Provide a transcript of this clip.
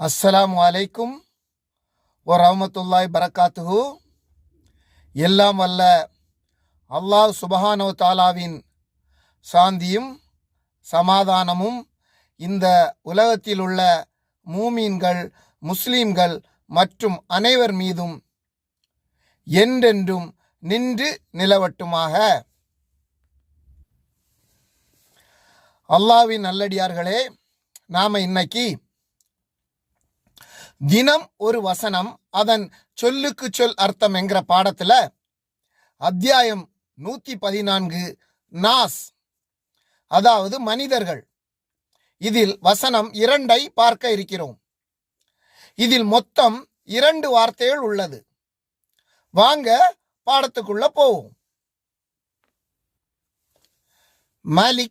அஸ்ஸலாமு அலைக்கும் வரஹ்மத்துல்லாஹி பரக்காத்துஹு. எல்லாம் வல்ல அல்லாஹ் சுப்ஹானஹு தஆலாவின் சாந்தியும் சமாதானமும் இந்த உலகத்தில் உள்ள மூமீன்கள், முஸ்லீம்கள் மற்றும் அனைவர் மீதும் என்றென்றும் நின்று நிலவட்டுமாக. அல்லாஹ்வின் நல்லடியார்களே, நாம இன்னைக்கு தினம் ஒரு வசனம், அதன் சொல்லுக்கு சொல் அர்த்தம் என்கிற பாடத்துல அத்தியாயம் 114 நாஸ், அதாவது மனிதர்கள், இதில் வசனம் 2 பார்க்க இருக்கிறோம். இதில் மொத்தம் 2 வார்த்தைகள் உள்ளது. வாங்க பாடத்துக்குள்ள போவோம். மலிக்,